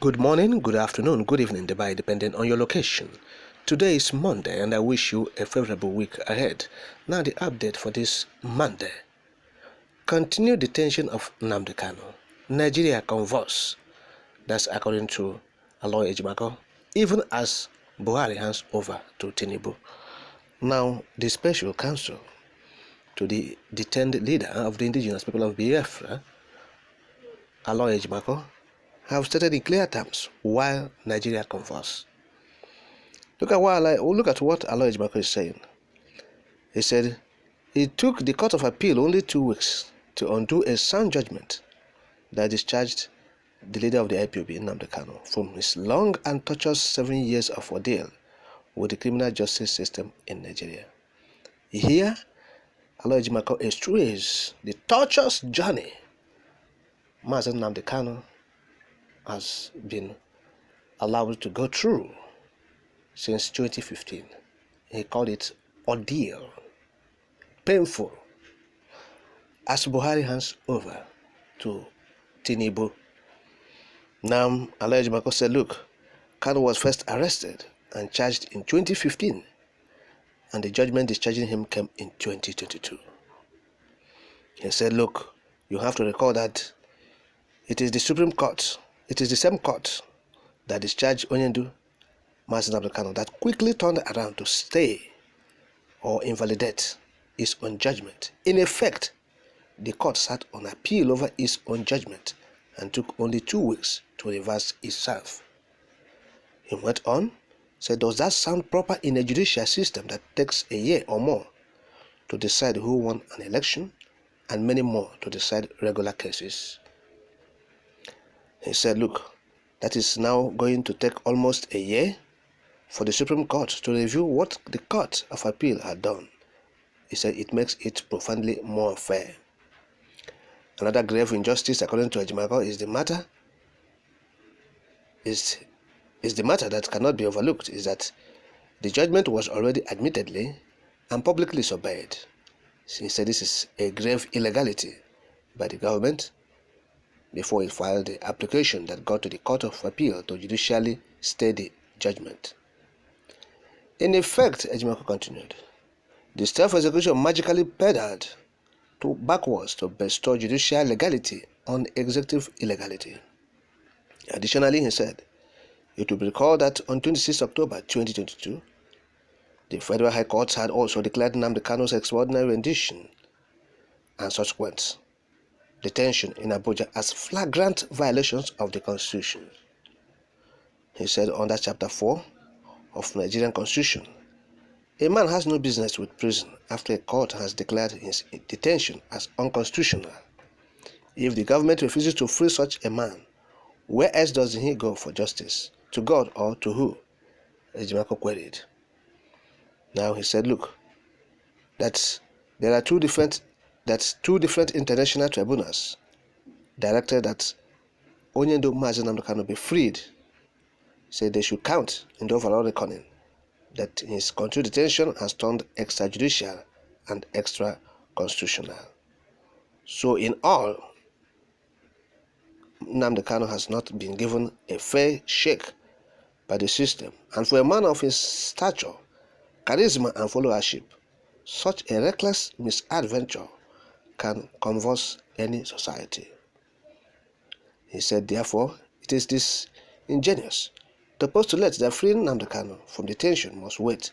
Good morning, good afternoon, good evening, Dubai, depending on your location. Today is Monday and I wish you a favorable week ahead. Now the update for this Monday. Continued detention of Nnamdi Kanu. Nigeria converse. That's according to Aloy Ejimako. Even as Buhari hands over to Tinubu. Now the special counsel to the detained leader of the indigenous people of Biafra, Aloy Ejimako, have stated in clear terms while Nigeria converse. Look at what Aloy Ejimako is saying. He said it took the Court of Appeal only 2 weeks to undo a sound judgment that discharged the leader of the IPOB, Nnamdi Kanu, from his long and tortuous 7 years of ordeal with the criminal justice system in Nigeria. Here, Aloy Ejimako illustrates the torturous journey Mazi Nnamdi Kanu has been allowed to go through since 2015. He called it ordeal, painful, as Buhari hands over to Tinubu. Now, Aloy Ejimako said, look, Kanu was first arrested and charged in 2015, and the judgment discharging him came in 2022. He said, look, you have to recall that it is the Supreme Court, it is the same court that discharged Onyendu Mazi Nnamdi Kanu that quickly turned around to stay or invalidate its own judgment. In effect, the court sat on appeal over its own judgment and took only 2 weeks to reverse itself. He went on, said, does that sound proper in a judicial system that takes a year or more to decide who won an election and many more to decide regular cases? He said, look, that is now going to take almost a year for the Supreme Court to review what the Court of Appeal had done. He said it makes it profoundly more fair. Another grave injustice, according to Ejimako, is the matter that cannot be overlooked is that the judgment was already admittedly and publicly disobeyed. He said this is a grave illegality by the government before it filed the application that got to the Court of Appeal to judicially stay the judgment. In effect, Ejimako continued, the self-execution magically pedaled backwards to bestow judicial legality on executive illegality. Additionally, he said, it will be recalled that on 26 October 2022, the Federal High Court had also declared Nnamdi Kanu's extraordinary rendition and subsequent detention in Abuja as flagrant violations of the Constitution. He said under Chapter 4 of Nigerian Constitution, a man has no business with prison after a court has declared his detention as unconstitutional. If the government refuses to free such a man, where else does he go for justice? To God or to who? Ejimako queried. Now he said, look, that there are two different international tribunals directed that Onyendu Mazi Nnamdi Kanu be freed. Said they should count in the overall reckoning that his continued detention has turned extrajudicial and extra-constitutional. So in all, Nnamdi Kanu has not been given a fair shake by the system, and for a man of his stature, charisma and followership, such a reckless misadventure can convulse any society. He said, therefore, it is disingenuous to postulate that freeing Nnamdi Kanu from detention must wait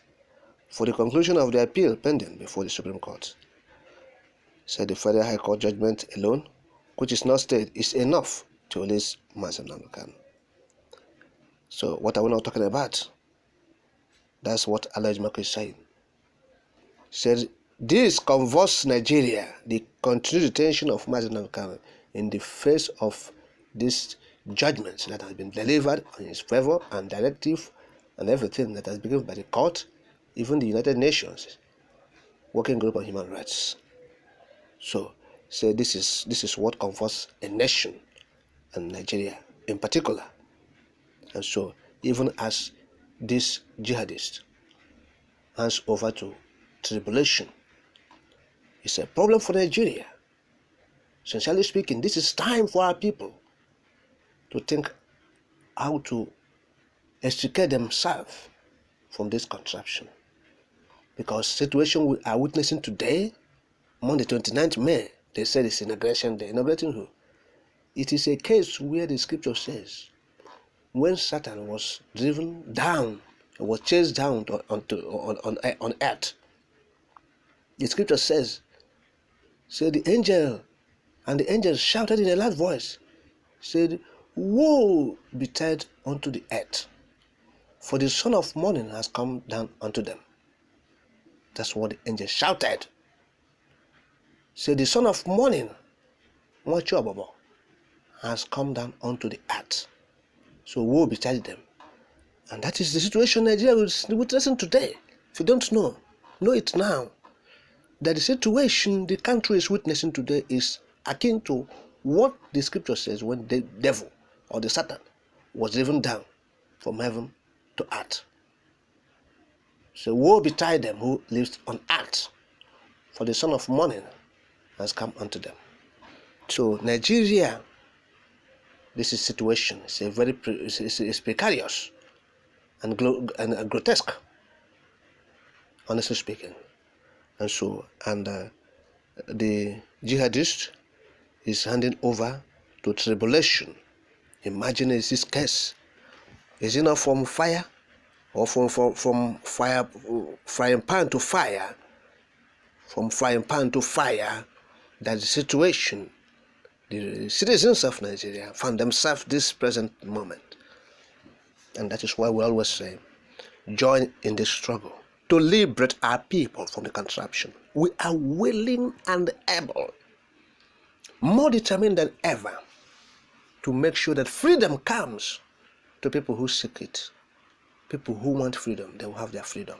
for the conclusion of the appeal pending before the Supreme Court. Said the Federal High Court judgment alone, which is not stayed, is enough to release Mazi Nnamdi Kanu. So what are we not talking about? That's what Aloy Ejimako is saying. Said this convulses Nigeria, the continued detention of Mazi Nnamdi Kanu in the face of this judgment that has been delivered in his favor and directive and everything that has been given by the court, even the United Nations Working Group on Human Rights. So, say this is what comforts a nation, and Nigeria in particular. And so, even as this jihadist hands over to tribulation, it's a problem for Nigeria. Sincerely speaking, this is time for our people to think how to extricate themselves from this contraption. Because situation we are witnessing today, Monday 29th May, they said it's inauguration day. Inaugurating who? It is a case where the scripture says, when Satan was driven down, was chased down on earth, the scripture says, the angel shouted in a loud voice, said, woe betide unto the earth, for the son of morning has come down unto them. That's what the angel shouted. Say the son of morning, has come down unto the earth. So woe betide them. And that is the situation Nigeria is witnessing today. If you don't know it now. That the situation the country is witnessing today is akin to what the scripture says when the devil or the Satan was driven down from heaven to earth. So woe betide them who lives on earth, for the son of morning has come unto them. So Nigeria, this is situation. It's precarious and grotesque, honestly speaking. And the jihadist is handing over to tribulation. Imagine this case. Is it not from fire? Or from fire, frying pan to fire? From frying pan to fire, that the situation the citizens of Nigeria found themselves this present moment. And that is why we always say, join in this struggle to liberate our people from the contraption. We are willing and able, more determined than ever, to make sure that freedom comes to people who seek it. People who want freedom, they will have their freedom.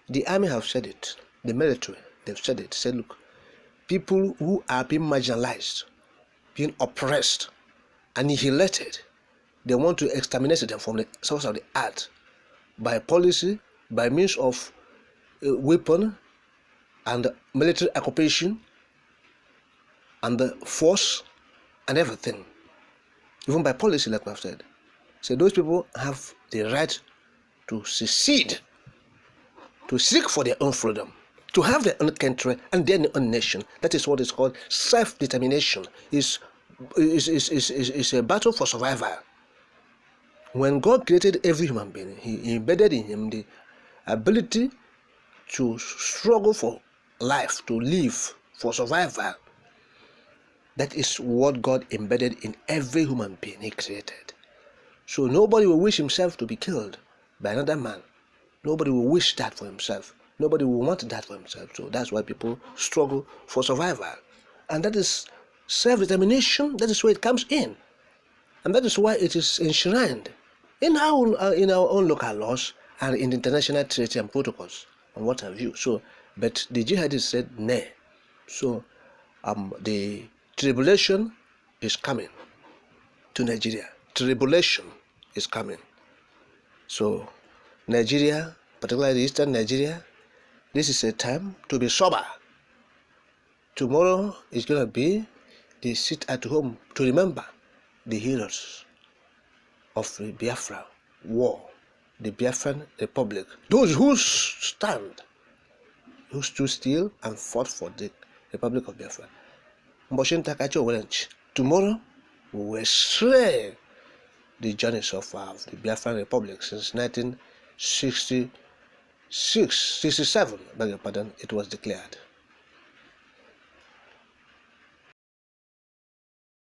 The army have said it. The military, they've said it. Say, look, people who are being marginalized, being oppressed, annihilated, they want to exterminate them from the source of the earth by policy, by means of weapon and military occupation and the force and everything. Even by policy, like I've said. So those people have the right to secede, to seek for their own freedom, to have their own country and their own nation. That is what is called self-determination. Is a battle for survival. When God created every human being, He embedded in him the ability to struggle for life, to live, for survival. That is what God embedded in every human being He created. So nobody will wish himself to be killed by another man. Nobody will wish that for himself. Nobody will want that for himself. So that's why people struggle for survival. And that is self-determination. That is where it comes in. And that is why it is enshrined in our own local laws and in the international treaty and protocols and what have you. So, but the jihadists said nay. So the tribulation is coming to Nigeria. Tribulation is coming. So Nigeria, particularly Eastern Nigeria, this is a time to be sober. Tomorrow is going to be the sit at home to remember the heroes of the Biafra war, the Biafran Republic, those who stood still and fought for the Republic of Biafra. Tomorrow we will stray the journeys of the Biafran Republic since 1967, beg your pardon, it was declared.